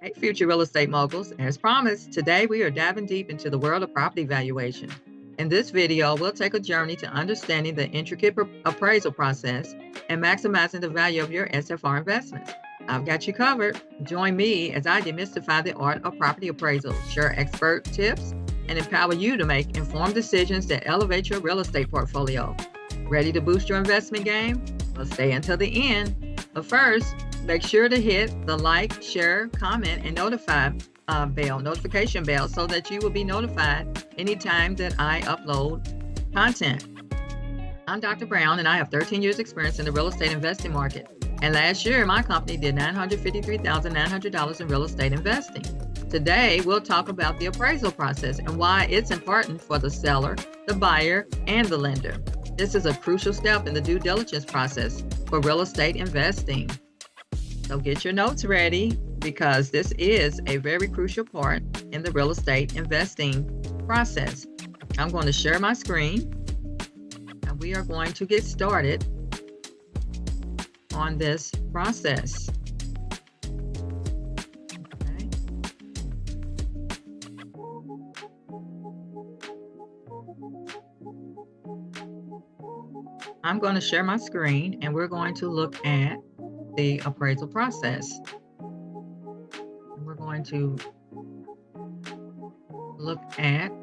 Hey, future real estate moguls. As promised, today we are diving deep into the world of property valuation. In this video, we'll take a journey to understanding the intricate appraisal process and maximizing the value of your SFR investments. I've got you covered. Join me as I demystify the art of property appraisal, share expert tips, and empower you to make informed decisions that elevate your real estate portfolio. Ready to boost your investment game? Well, stay until the end. But first, make sure to hit the like, share, comment, and notification bell so that you will be notified anytime that I upload content. I'm Dr. Brown, and I have 13 years experience in the real estate investing market. And last year, my company did $953,900 in real estate investing. Today, we'll talk about the appraisal process and why it's important for the seller, the buyer, and the lender. This is a crucial step in the due diligence process for real estate investing. So get your notes ready because this is a very crucial part in the real estate investing process. I'm going to share my screen and we are going to get started on this process. Okay. I'm going to share my screen and we're going to look at the appraisal process. We're going to look at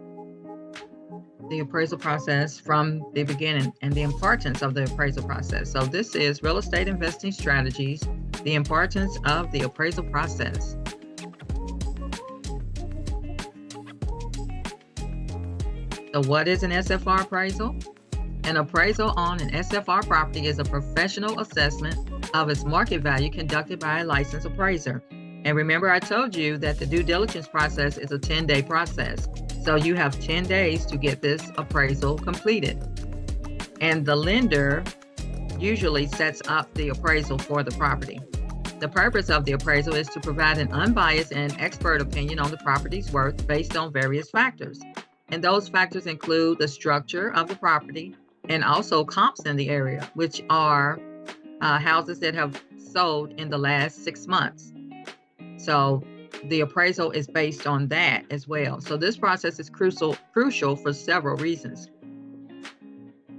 the appraisal process from the beginning and the importance of the appraisal process. So this is real estate investing strategies, the importance of the appraisal process. So what is an SFR appraisal? An appraisal on an SFR property is a professional assessment of its market value conducted by a licensed appraiser. And remember, I told you that the due diligence process is a 10-day process. So you have 10 days to get this appraisal completed. And the lender usually sets up the appraisal for the property. The purpose of the appraisal is to provide an unbiased and expert opinion on the property's worth based on various factors. And those factors include the structure of the property and also comps in the area, which are houses that have sold in the last 6 months. So the appraisal is based on that as well. So this process is crucial for several reasons.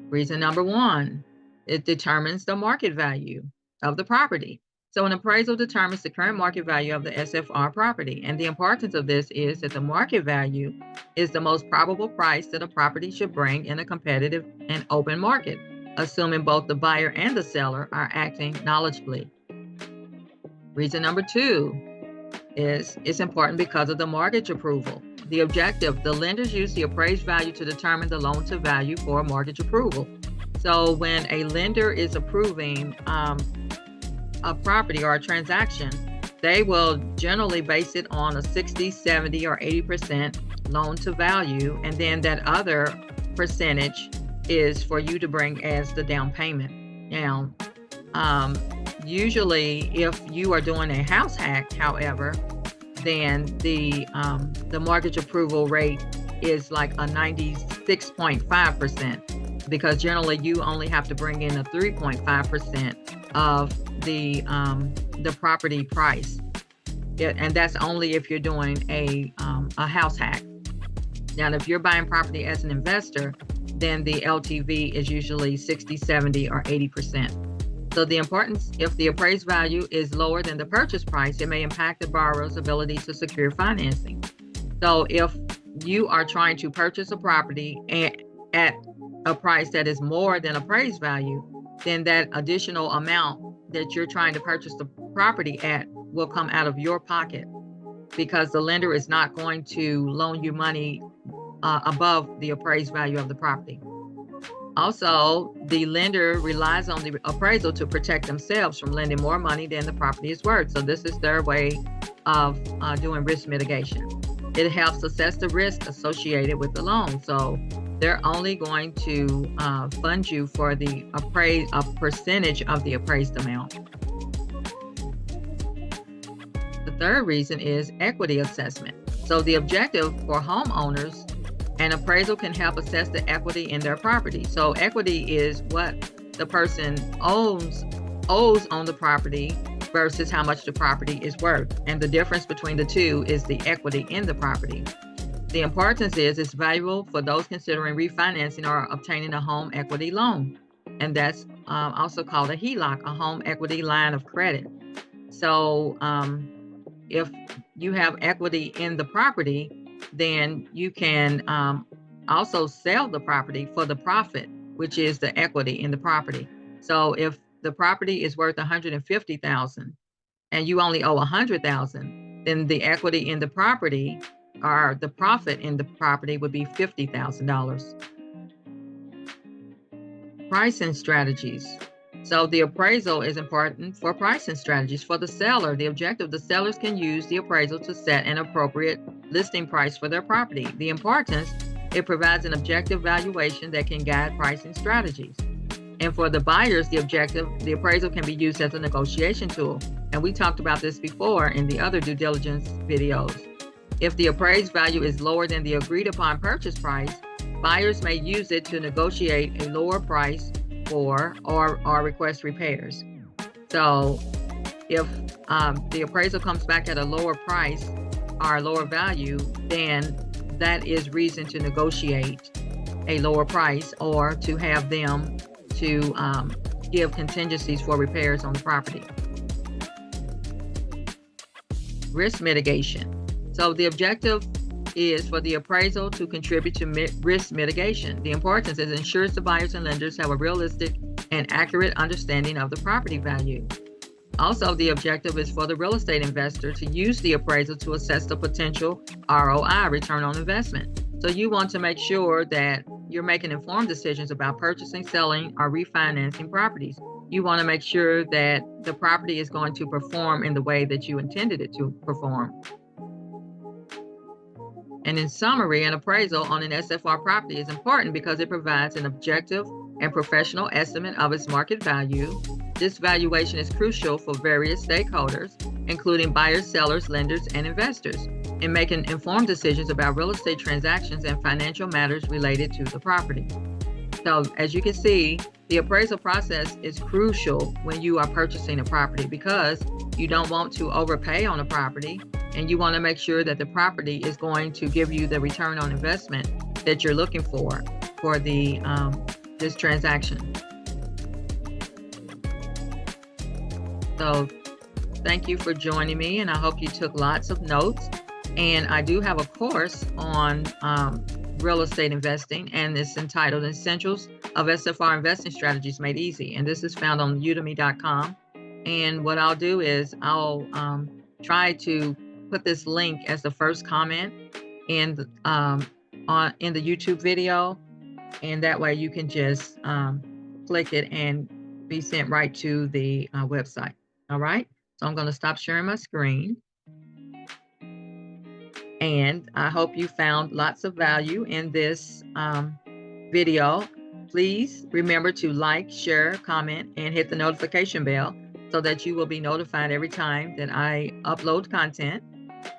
Reason number one, it determines the market value of the property. So an appraisal determines the current market value of the SFR property. And the importance of this is that the market value is the most probable price that a property should bring in a competitive and open market, assuming both the buyer and the seller are acting knowledgeably. Reason number two is it's important because of the mortgage approval. The objective, the lenders use the appraised value to determine the loan to value for mortgage approval. So when a lender is approving a property or a transaction, they will generally base it on a 60, 70, or 80% loan to value. And then that other percentage is for you to bring as the down payment. Now, usually if you are doing a house hack, however, then the mortgage approval rate is like a 96.5%, because generally you only have to bring in a 3.5% of the property price. And that's only if you're doing a house hack. Now, if you're buying property as an investor, then the LTV is usually 60, 70, or 80%. So the importance, if the appraised value is lower than the purchase price, it may impact the borrower's ability to secure financing. So if you are trying to purchase a property at a price that is more than appraised value, then that additional amount that you're trying to purchase the property at will come out of your pocket, because the lender is not going to loan you money above the appraised value of the property. Also, the lender relies on the appraisal to protect themselves from lending more money than the property is worth. So this is their way of doing risk mitigation. It helps assess the risk associated with the loan. So they're only going to fund you for the a percentage of the appraised amount. The third reason is equity assessment. So the objective for homeowners, an appraisal can help assess the equity in their property. So equity is what the person owes on the property versus how much the property is worth. And the difference between the two is the equity in the property. The importance is it's valuable for those considering refinancing or obtaining a home equity loan. And that's also called a HELOC, a home equity line of credit. So if you have equity in the property, then you can also sell the property for the profit, which is the equity in the property. So if the property is worth $150,000 and you only owe $100,000, then the equity in the property or the profit in the property would be $50,000. Pricing strategies. So the appraisal is important for pricing strategies for the seller. The objective, the sellers can use the appraisal to set an appropriate listing price for their property. The importance, it provides an objective valuation that can guide pricing strategies. And for the buyers, the objective, the appraisal can be used as a negotiation tool. And we talked about this before in the other due diligence videos. If the appraised value is lower than the agreed upon purchase price, buyers may use it to negotiate a lower price for or request repairs. So if the appraisal comes back at a lower price or a lower value, then that is reason to negotiate a lower price or to have them to give contingencies for repairs on the property. Risk mitigation. So the objective is for the appraisal to contribute to risk mitigation. The importance is it ensures the buyers and lenders have a realistic and accurate understanding of the property value. Also, the objective is for the real estate investor to use the appraisal to assess the potential ROI, return on investment. So you want to make sure that you're making informed decisions about purchasing, selling, or refinancing properties. You want to make sure that the property is going to perform in the way that you intended it to perform. And in summary, an appraisal on an SFR property is important because it provides an objective and professional estimate of its market value. This valuation is crucial for various stakeholders, including buyers, sellers, lenders, and investors, in making informed decisions about real estate transactions and financial matters related to the property. So as you can see, the appraisal process is crucial when you are purchasing a property because you don't want to overpay on a property and you want to make sure that the property is going to give you the return on investment that you're looking for the this transaction. So thank you for joining me, and I hope you took lots of notes. And I do have a course on real estate investing, and it's entitled Essentials of SFR Investing Strategies Made Easy. And this is found on udemy.com. And what I'll do is I'll try to put this link as the first comment in the YouTube video, and that way you can just click it and be sent right to the website. All right, so I'm going to stop sharing my screen, and I hope you found lots of value in this video. Please remember to like, share, comment, and hit the notification bell so that you will be notified every time that I upload content.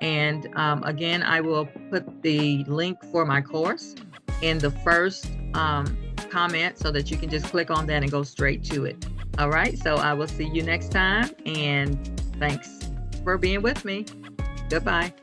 And again, I will put the link for my course in the first comment so that you can just click on that and go straight to it. All right, so I will see you next time, and thanks for being with me. Goodbye.